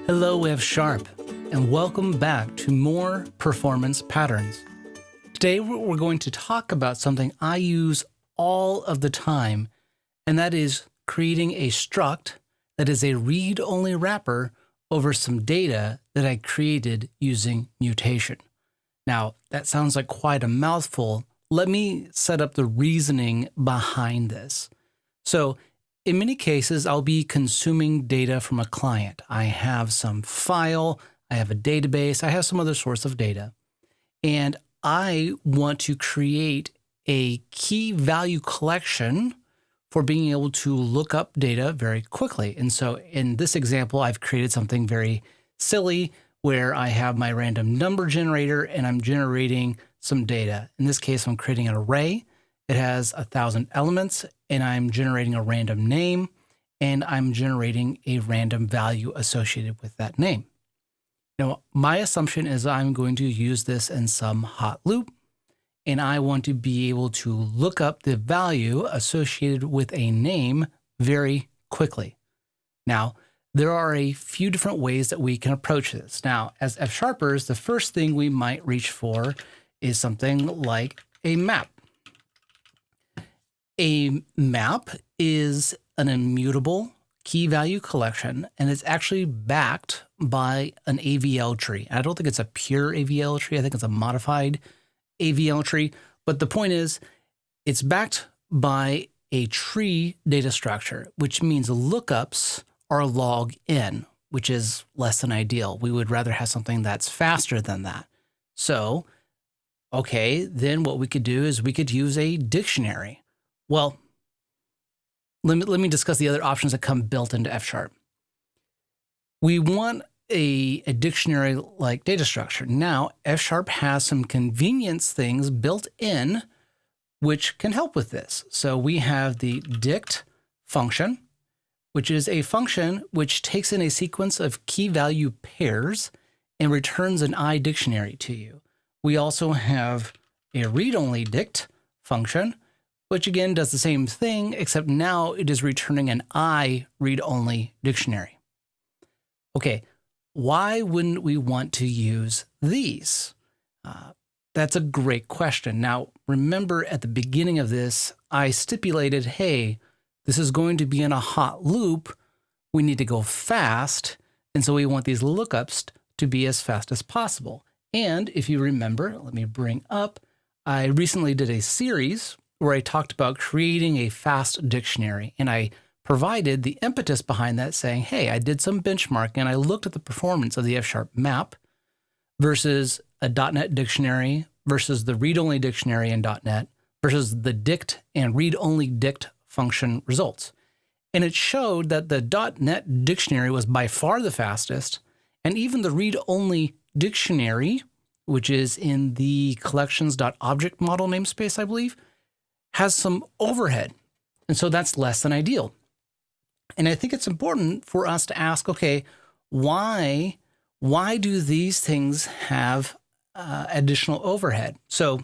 Hello, fsharp, and welcome back to more performance patterns. Today, we're going to talk about something I use all of the time, and that is creating a struct that is a read-only wrapper over some data that I created using mutation. Now, that sounds like quite a mouthful. Let me set up the reasoning behind this. So, in many cases, I'll be consuming data from a client. I have some file, I have a database, I have some other source of data, and I want to create a key value collection for being able to look up data very quickly. And so in this example, I've created something very silly where I have my random number generator and I'm generating some data. In this case, I'm creating an array. It has 1,000 elements, and I'm generating a random name, and I'm generating a random value associated with that name. Now, my assumption is I'm going to use this in some hot loop, and I want to be able to look up the value associated with a name very quickly. Now, there are a few different ways that we can approach this. Now, as F-sharpers, the first thing we might reach for is something like a map. A map is an immutable key value collection, and it's actually backed by an AVL tree. I don't think it's a pure AVL tree. I think it's a modified AVL tree. But the point is, it's backed by a tree data structure, which means lookups are log n, which is less than ideal. We would rather have something that's faster than that. So, okay, then what we could do is we could use a dictionary. Well, let me discuss the other options that come built into F#. We want a dictionary-like data structure. Now, F# has some convenience things built in which can help with this. So we have the dict function, which is a function which takes in a sequence of key value pairs and returns an I dictionary to you. We also have a read-only dict function, which again does the same thing, except now it is returning an I read-only dictionary. Okay, why wouldn't we want to use these? That's a great question. Now, remember at the beginning of this, I stipulated, hey, this is going to be in a hot loop. We need to go fast, and so we want these lookups to be as fast as possible. And if you remember, let me bring up, I recently did a series where I talked about creating a fast dictionary, and I provided the impetus behind that saying, hey, I did some benchmarking and I looked at the performance of the F# map versus a .NET dictionary versus the read-only dictionary in .NET versus the dict and read-only dict function results. And it showed that the .NET dictionary was by far the fastest, and even the read-only dictionary, which is in the collections.object model namespace, I believe, has some overhead. And so that's less than ideal. And I think it's important for us to ask, okay, why do these things have additional overhead? So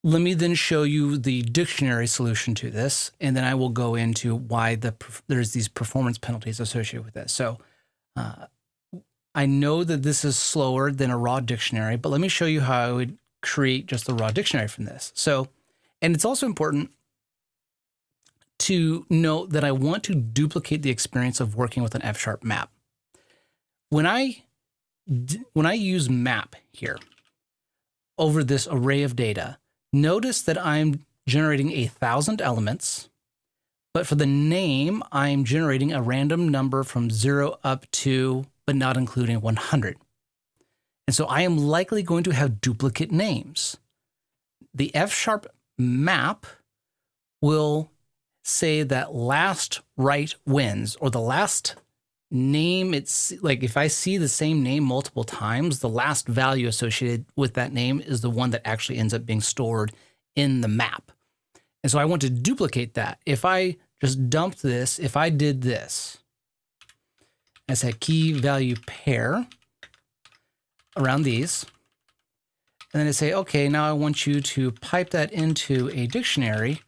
let me then show you the dictionary solution to this, and then I will go into why there's these performance penalties associated with this. So I know that this is slower than a raw dictionary, but let me show you how I would create just the raw dictionary from this. So, and it's also important to note that I want to duplicate the experience of working with an F# map. When I use map here over this array of data, notice that I'm generating 1,000 elements, but for the name, I'm generating a random number from 0 up to, but not including 100. And so I am likely going to have duplicate names. The F# map will say that last write wins, or the last name, it's like if I see the same name multiple times, the last value associated with that name is the one that actually ends up being stored in the map. And so I want to duplicate that. If I just dumped this, if I did this, I said key value pair around these, and then I say, okay, now I want you to pipe that into a dictionary,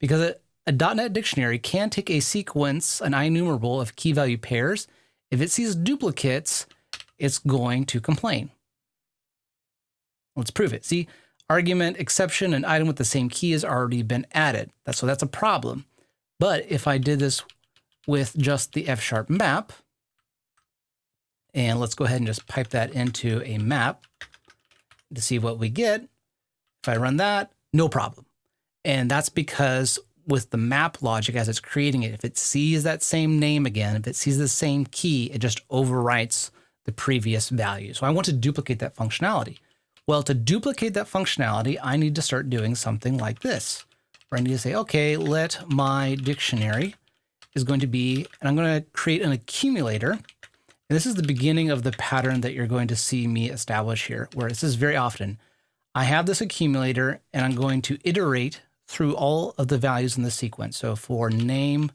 because a .NET dictionary can take a sequence, an IEnumerable of key value pairs. If it sees duplicates, it's going to complain. Let's prove it. See, argument, exception, and item with the same key has already been added. So that's a problem. But if I did this with just the fsharp map, and let's go ahead and just pipe that into a map to see what we get. If I run that, no problem. And that's because with the map logic as it's creating it, if it sees that same name again, if it sees the same key, it just overwrites the previous value. So I want to duplicate that functionality. Well, to duplicate that functionality, I need to start doing something like this, where I need to say, okay, let my dictionary is going to be, and I'm going to create an accumulator. And this is the beginning of the pattern that you're going to see me establish here, where this is very often. I have this accumulator and I'm going to iterate through all of the values in the sequence. So for name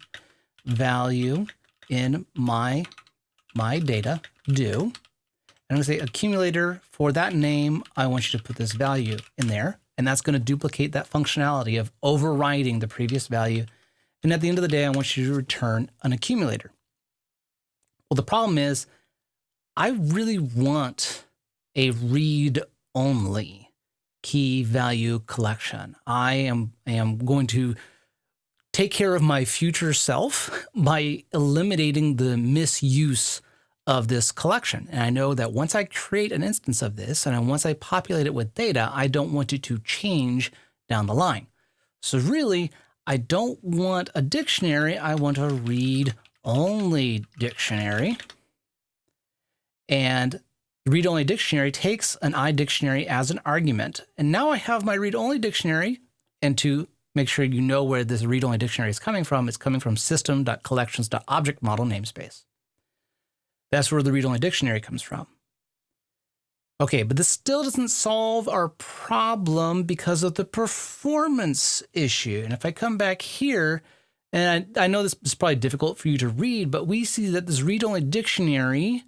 value in my data do, I'm going to say accumulator for that name, I want you to put this value in there. And that's going to duplicate that functionality of overriding the previous value. And at the end of the day, I want you to return an accumulator. Well, the problem is I really want a read-only key value collection. I am going to take care of my future self by eliminating the misuse of this collection. And I know that once I create an instance of this and once I populate it with data, I don't want it to change down the line. So really, I don't want a dictionary. I want a read-only dictionary. And the read-only dictionary takes an iDictionary as an argument. And now I have my read-only dictionary. And to make sure you know where this read-only dictionary is coming from, it's coming from system.collections.object model namespace. That's where the read-only dictionary comes from. Okay, but this still doesn't solve our problem because of the performance issue. And if I come back here, and I know this is probably difficult for you to read, but we see that this read-only dictionary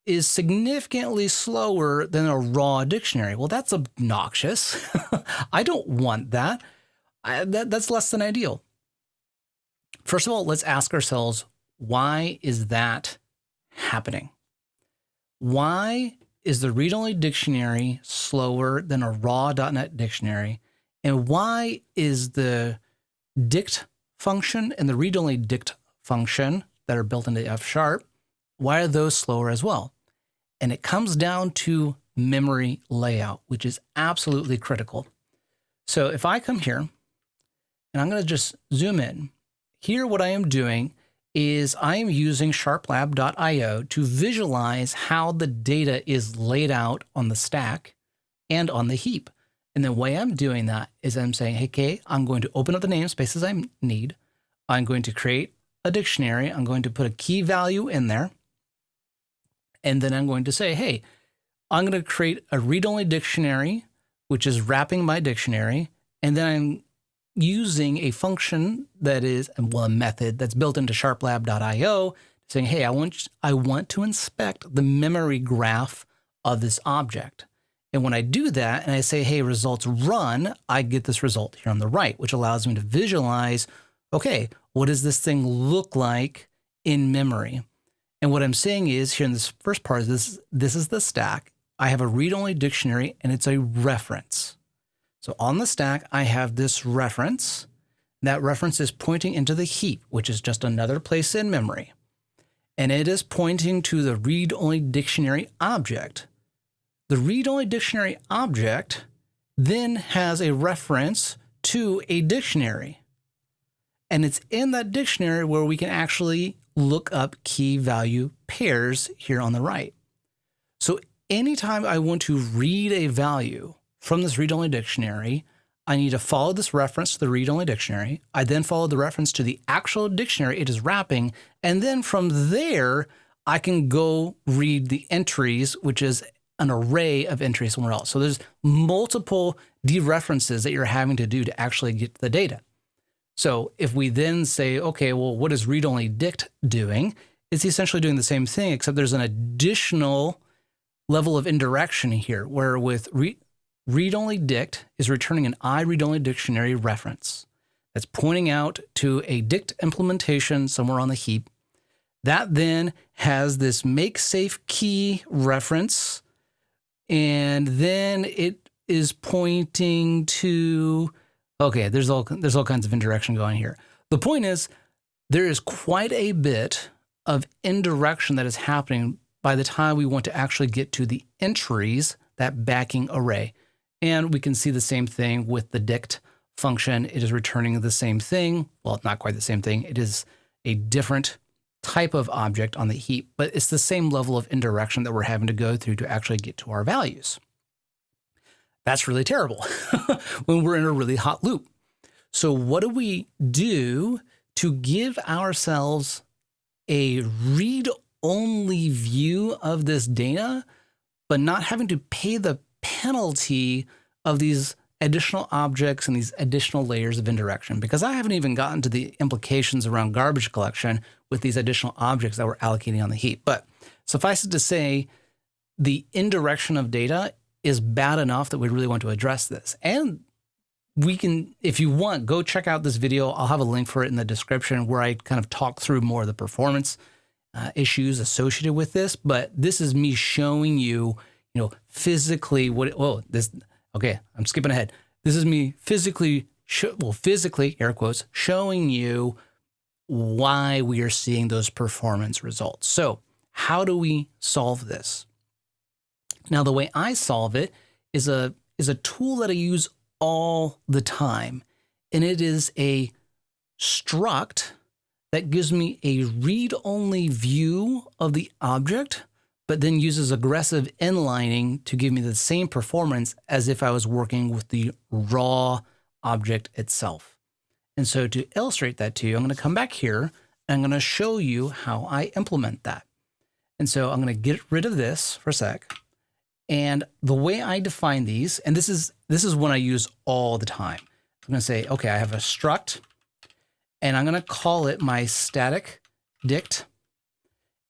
is significantly slower than a raw dictionary. Well, that's obnoxious. I don't want that. That's less than ideal. First of all, let's ask ourselves, why is that happening? Why is the read-only dictionary slower than a raw .NET dictionary? And why is the dict function and the read-only dict function that are built into fsharp, why are those slower as well? And it comes down to memory layout, which is absolutely critical. So if I come here and I'm going to just zoom in, here what I am doing is I am using sharplab.io to visualize how the data is laid out on the stack and on the heap. And the way I'm doing that is I'm saying, hey, okay, I'm going to open up the namespaces I need. I'm going to create a dictionary. I'm going to put a key value in there. And then I'm going to say, hey, I'm going to create a read-only dictionary, which is wrapping my dictionary. And then I'm using a function that is, well, a method that's built into sharplab.io, saying, hey, I want to inspect the memory graph of this object. And when I do that and I say, hey, results run, I get this result here on the right, which allows me to visualize, okay, what does this thing look like in memory? And what I'm saying is here in this first part, this is the stack. I have a read-only dictionary and it's a reference. So on the stack, I have this reference. That reference is pointing into the heap, which is just another place in memory. And it is pointing to the read-only dictionary object. The read-only dictionary object then has a reference to a dictionary. And it's in that dictionary where we can actually look up key value pairs here on the right. So anytime I want to read a value from this read-only dictionary, I need to follow this reference to the read-only dictionary. I then follow the reference to the actual dictionary it is wrapping. And then from there, I can go read the entries, which is an array of entries somewhere else. So there's multiple dereferences that you're having to do to actually get the data. So if we then say, okay, well, what is read-only dict doing? It's essentially doing the same thing, except there's an additional level of indirection here, where with read-only dict is returning an iRead-only dictionary reference. that's pointing out to a dict implementation somewhere on the heap. That then has this make safe key reference, and then it is pointing to, okay, there's all kinds of indirection going here. The point is, there is quite a bit of indirection that is happening by the time we want to actually get to the entries, that backing array. And we can see the same thing with the dict function. It is returning the same thing. Well, not quite the same thing. It is a different type of object on the heap, but it's the same level of indirection that we're having to go through to actually get to our values. That's really terrible when we're in a really hot loop. So what do we do to give ourselves a read-only view of this data, but not having to pay the penalty of these additional objects and these additional layers of indirection? Because I haven't even gotten to the implications around garbage collection with these additional objects that we're allocating on the heap. But suffice it to say, the indirection of data is bad enough that we really want to address this. And we can, if you want, go check out this video. I'll have a link for it in the description where I kind of talk through more of the performance issues associated with this. But this is me showing you, physically what, okay, I'm skipping ahead. This is me physically, air quotes, showing you why we are seeing those performance results. So how do we solve this? Now, the way I solve it is a tool that I use all the time, and it is a struct that gives me a read-only view of the object, but then uses aggressive inlining to give me the same performance as if I was working with the raw object itself. And so to illustrate that to you, I'm going to come back here and I'm going to show you how I implement that. And so I'm going to get rid of this for a sec. And the way I define these, and this is one I use all the time. I'm going to say, okay, I have a struct, and I'm going to call it my static dict.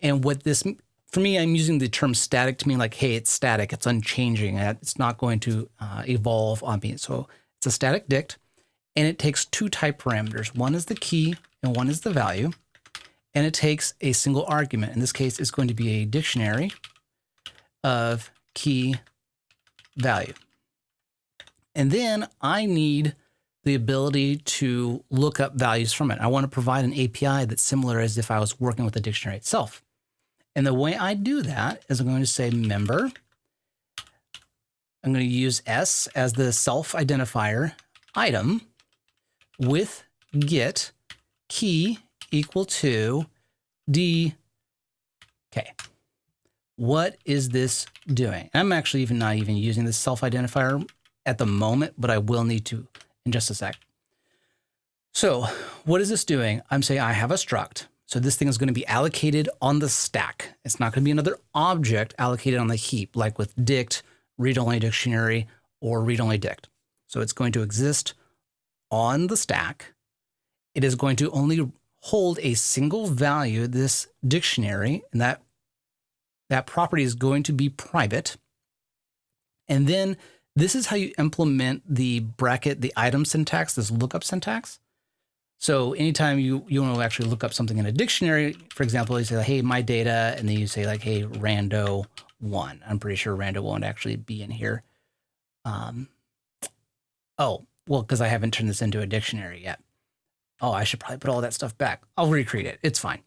And what this, for me, I'm using the term static to mean like, hey, it's static, it's unchanging, it's not going to evolve on me. So it's a static dict, and it takes two type parameters. One is the key, and one is the value. And it takes a single argument. In this case, it's going to be a dictionary of key value. And then I need the ability to look up values from it. I want to provide an API that's similar as if I was working with the dictionary itself. And the way I do that is I'm going to say member. I'm going to use S as the self-identifier item with get key equal to D. Okay. What is this doing? I'm actually not even using this self-identifier at the moment, but I will need to in just a sec. So what is this doing? I'm saying I have a struct. So this thing is going to be allocated on the stack. It's not going to be another object allocated on the heap, like with dict, read-only dictionary, or read-only dict. So it's going to exist on the stack. It is going to only hold a single value, this dictionary, and that property is going to be private. And then this is how you implement the bracket, the item syntax, this lookup syntax. So anytime you want to actually look up something in a dictionary, for example, you say, hey, my data, and then you say like, hey, rando1. I'm pretty sure rando won't actually be in here. Oh, well, because I haven't turned this into a dictionary yet. Oh, I should probably put all that stuff back. I'll recreate it. It's fine.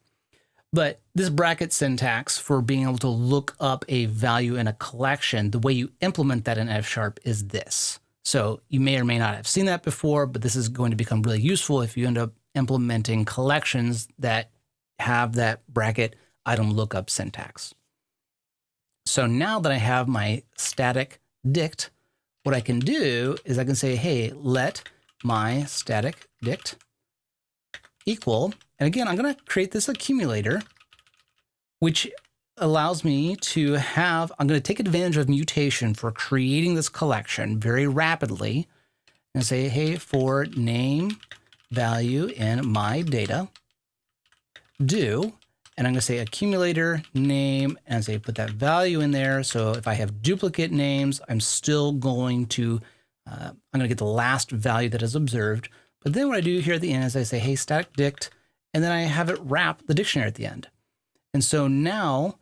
But this bracket syntax for being able to look up a value in a collection, the way you implement that in fsharp is this. So you may or may not have seen that before, but this is going to become really useful if you end up implementing collections that have that bracket item lookup syntax. So now that I have my static dict, what I can do is I can say, hey, let my static dict equal, and again, I'm going to create this accumulator, which allows me to have, I'm going to take advantage of mutation for creating this collection very rapidly and say, hey, for name value in my data, do, and I'm going to say accumulator name and say put that value in there. So if I have duplicate names, I'm still going to, I'm going to get the last value that is observed. But then what I do here at the end is I say, hey, static dict, and then I have it wrap the dictionary at the end. And so now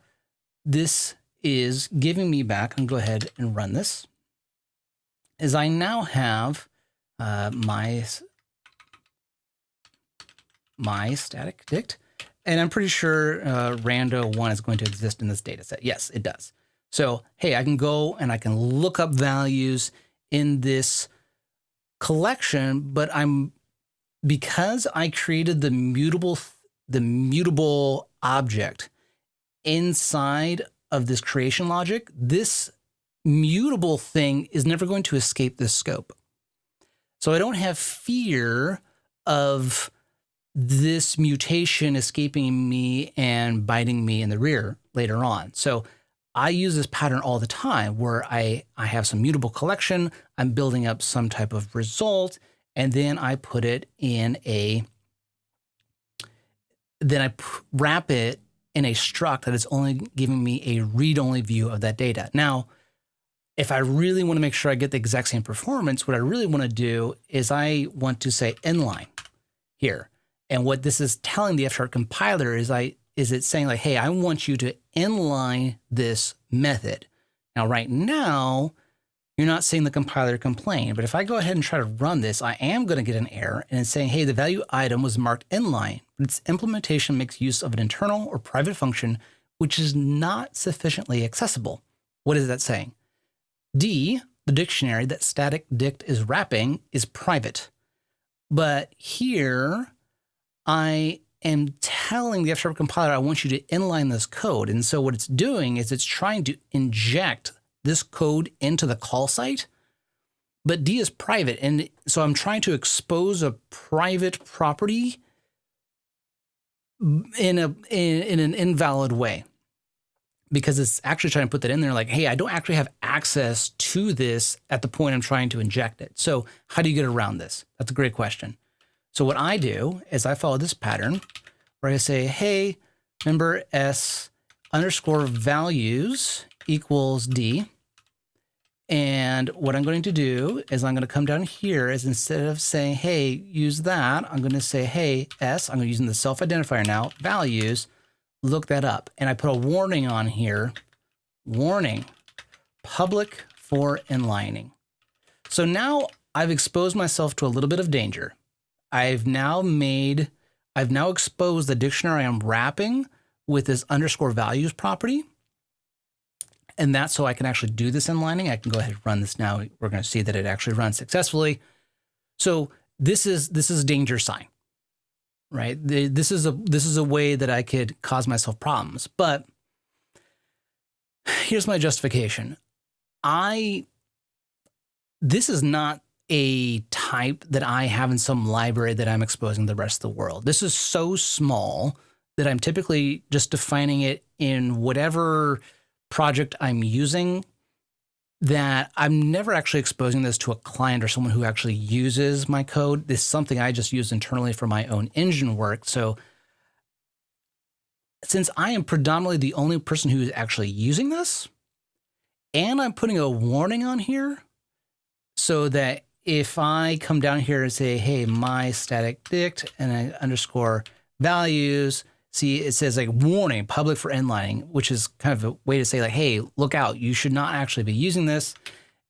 this is giving me back, and go ahead and run this, is I now have my static dict, and I'm pretty sure rando1 is going to exist in this data set. Yes, it does. So, hey, I can go and I can look up values in this collection, but because I created the mutable object inside of this creation logic, this mutable thing is never going to escape this scope. So I don't have fear of this mutation escaping me and biting me in the rear later on. So I use this pattern all the time where I have some mutable collection, I'm building up some type of result, and then I put it in wrap it in a struct that is only giving me a read-only view of that data. Now, if I really want to make sure I get the exact same performance, what I really want to do is I want to say inline here. And what this is telling the fsharp compiler is it's saying like, hey, I want you to inline this method. Now, right now, you're not seeing the compiler complain, but if I go ahead and try to run this, I am going to get an error and it's saying, hey, the value item was marked inline, but its implementation makes use of an internal or private function, which is not sufficiently accessible. What is that saying? D, the dictionary that static dict is wrapping, is private. But here, I am telling the fsharp compiler, I want you to inline this code. And so what it's doing is it's trying to inject this code into the call site, but D is private. And so I'm trying to expose a private property in an invalid way, because it's actually trying to put that in there like, hey, I don't actually have access to this at the point I'm trying to inject it. So how do you get around this? That's a great question. So what I do is I follow this pattern where I say, hey, member s underscore values equals D. And what I'm going to do is I'm going to come down here is instead of saying, hey, use that, I'm going to say, hey, s, I'm using the self-identifier now, values, look that up. And I put a warning on here, warning, public for inlining. So now I've exposed myself to a little bit of danger. I've now exposed the dictionary I'm wrapping with this underscore values property. And that's so I can actually do this inlining. I can go ahead and run this now. We're going to see that it actually runs successfully. So this is danger sign, right? This is a way that I could cause myself problems. But here's my justification. This is not a type that I have in some library that I'm exposing the rest of the world. This is so small that I'm typically just defining it in whatever project I'm using, that I'm never actually exposing this to a client or someone who actually uses my code. This is something I just use internally for my own engine work. So since I am predominantly the only person who is actually using this, and I'm putting a warning on here so that if I come down here and say, hey, my static dict and I underscore values, see, it says like warning, public for inlining, which is kind of a way to say like, hey, look out, you should not actually be using this.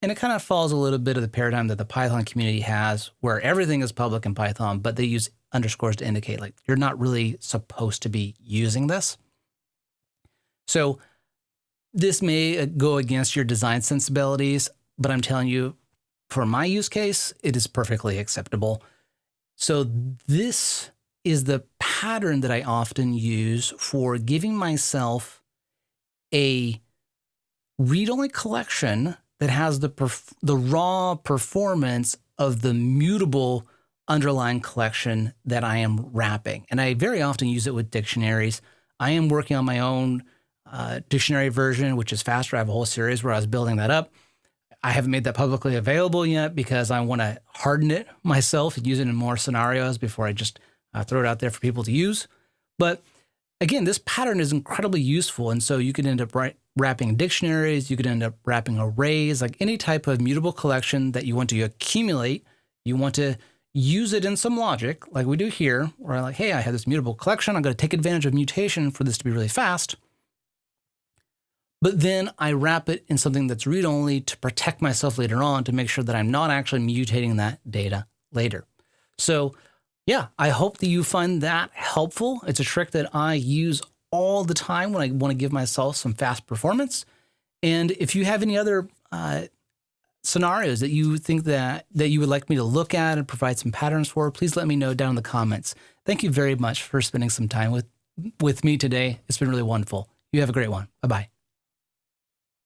And it kind of follows a little bit of the paradigm that the Python community has where everything is public in Python, but they use underscores to indicate like you're not really supposed to be using this. So this may go against your design sensibilities, but I'm telling you, for my use case, it is perfectly acceptable. So this is the pattern that I often use for giving myself a read-only collection that has the raw performance of the mutable underlying collection that I am wrapping. And I very often use it with dictionaries. I am working on my own dictionary version, which is faster. I have a whole series where I was building that up. I haven't made that publicly available yet because I want to harden it myself and use it in more scenarios before I just throw it out there for people to use. But again, this pattern is incredibly useful. And so you could end up wrapping dictionaries, you could end up wrapping arrays, like any type of mutable collection that you want to accumulate. You want to use it in some logic like we do here, where I'm like, hey, I have this mutable collection. I'm going to take advantage of mutation for this to be really fast. But then I wrap it in something that's read-only to protect myself later on, to make sure that I'm not actually mutating that data later. So yeah, I hope that you find that helpful. It's a trick that I use all the time when I want to give myself some fast performance. And if you have any other scenarios that you think that you would like me to look at and provide some patterns for, please let me know down in the comments. Thank you very much for spending some time with me today. It's been really wonderful. You have a great one. Bye-bye.